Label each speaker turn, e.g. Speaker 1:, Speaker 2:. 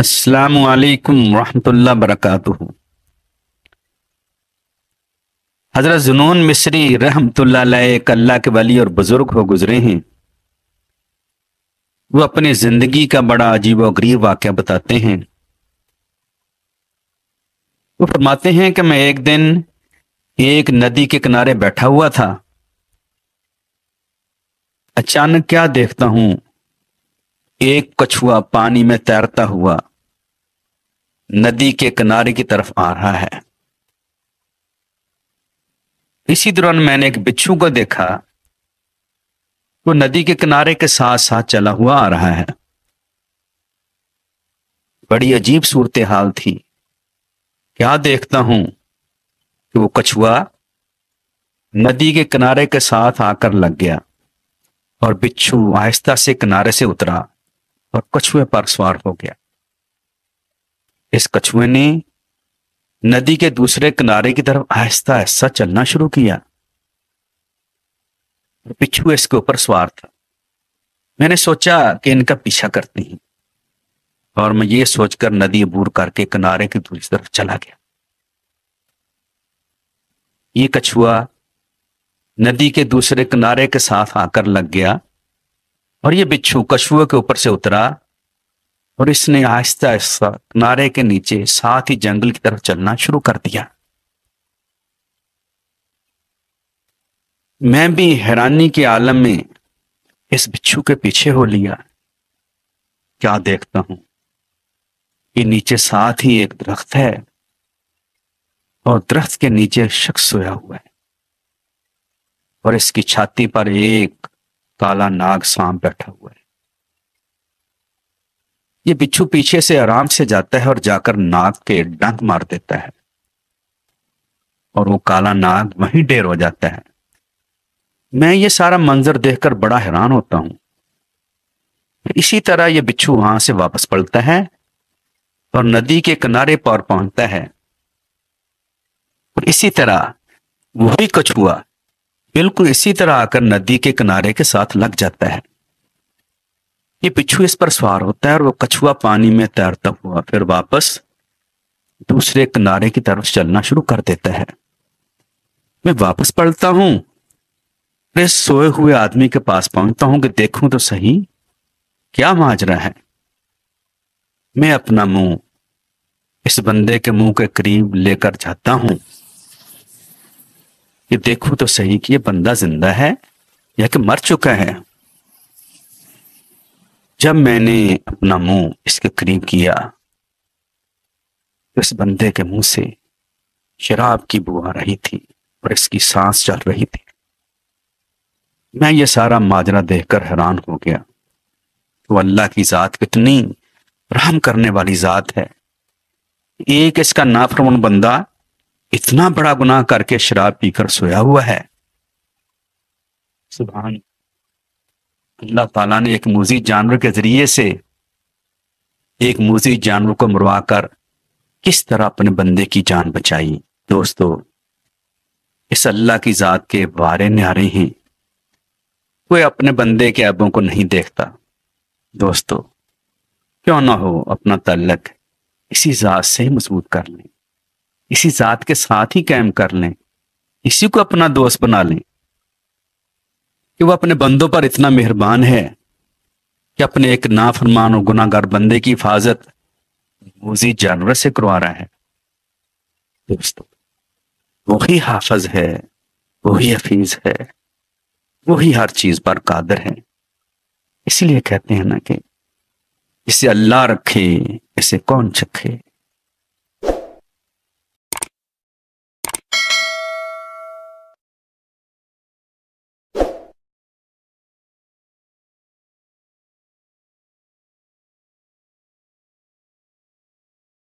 Speaker 1: السلام علیکم ورحمۃ اللہ وبرکاتہ۔ حضرت ذنون مصری رحمۃ اللہ علیہ ایک اللہ کے ولی اور بزرگ ہو گزرے ہیں۔ وہ اپنی زندگی کا بڑا عجیب و غریب واقعہ بتاتے ہیں۔ وہ فرماتے ہیں کہ میں ایک دن ایک ندی کے کنارے بیٹھا ہوا تھا، اچانک کیا دیکھتا ہوں، ایک کچھوا پانی میں تیرتا ہوا ندی کے کنارے کی طرف آ رہا ہے۔ اسی دوران میں نے ایک بچھو کو دیکھا، وہ ندی کے کنارے کے ساتھ ساتھ چلا ہوا آ رہا ہے۔ بڑی عجیب صورتحال تھی۔ کیا دیکھتا ہوں کہ وہ کچھوا ندی کے کنارے کے ساتھ آ کر لگ گیا اور بچھو آہستہ سے کنارے سے اترا اور کچھوے پر سوار ہو گیا۔ اس کچھوے نے ندی کے دوسرے کنارے کی طرف آہستہ آہستہ چلنا شروع کیا۔ بچھو اس کے اوپر سوار تھا۔ میں نے سوچا کہ ان کا پیچھا کرتے ہیں، اور میں یہ سوچ کر ندی عبور کر کے کنارے کی دوسری طرف چلا گیا۔ یہ کچھوا ندی کے دوسرے کنارے کے ساتھ آ کر لگ گیا اور یہ بچھو کچھوے کے اوپر سے اترا اور اس نے آہستہ آہستہ کنارے کے نیچے ساتھ ہی جنگل کی طرف چلنا شروع کر دیا۔ میں بھی حیرانی کے عالم میں اس بچھو کے پیچھے ہو لیا۔ کیا دیکھتا ہوں، یہ نیچے ساتھ ہی ایک درخت ہے اور درخت کے نیچے ایک شخص سویا ہوا ہے اور اس کی چھاتی پر ایک کالا ناگ سانپ بیٹھا ہوا ہے۔ یہ بچھو پیچھے سے آرام سے جاتا ہے اور جا کر ناگ کے ڈنک مار دیتا ہے اور وہ کالا ناگ وہیں ڈھیر ہو جاتا ہے۔ میں یہ سارا منظر دیکھ کر بڑا حیران ہوتا ہوں۔ اسی طرح یہ بچھو وہاں سے واپس پلٹتا ہے اور ندی کے کنارے پر پہنچتا ہے، اور اسی طرح وہی کچھوا بالکل اسی طرح آ کر ندی کے کنارے کے ساتھ لگ جاتا ہے۔ یہ بچھو اس پر سوار ہوتا ہے اور وہ کچھوا پانی میں تیرتا ہوا پھر واپس دوسرے کنارے کی طرف چلنا شروع کر دیتا ہے۔ میں واپس پلٹتا ہوں، اس سوئے ہوئے آدمی کے پاس پہنچتا ہوں کہ دیکھوں تو صحیح کیا ماجرا ہے۔ میں اپنا منہ اس بندے کے منہ کے قریب لے کر جاتا ہوں کہ دیکھوں تو صحیح کہ یہ بندہ زندہ ہے یا کہ مر چکا ہے۔ جب میں نے اپنا منہ اس کے قریب کیا تو اس بندے کے منہ سے شراب کی بو آ رہی تھی اور اس کی سانس چل رہی تھی۔ میں یہ سارا ماجرا دیکھ کر حیران ہو گیا۔ تو اللہ کی ذات کتنی رحم کرنے والی ذات ہے۔ ایک اس کا نافرمان بندہ اتنا بڑا گناہ کر کے شراب پی کر سویا ہوا ہے۔ سبحان اللہ تعالیٰ نے ایک موذی جانور کے ذریعے سے ایک موذی جانور کو مروا کر کس طرح اپنے بندے کی جان بچائی۔ دوستو، اس اللہ کی ذات کے بارے نیارے ہیں، کوئی اپنے بندے کے عیبوں کو نہیں دیکھتا۔ دوستو، کیوں نہ ہو اپنا تعلق اسی ذات سے ہی مضبوط کر لیں، اسی ذات کے ساتھ ہی قائم کر لیں، اسی کو اپنا دوست بنا لیں کہ وہ اپنے بندوں پر اتنا مہربان ہے کہ اپنے ایک نافرمان اور گناہ گار بندے کی حفاظت موذی جانور سے کروا رہا ہے۔ دوستو، وہی حافظ ہے، وہی حفیظ ہے، وہی ہر چیز پر قادر ہے۔ اسی لیے کہتے ہیں نا کہ اسے اللہ رکھے اسے کون چکھے۔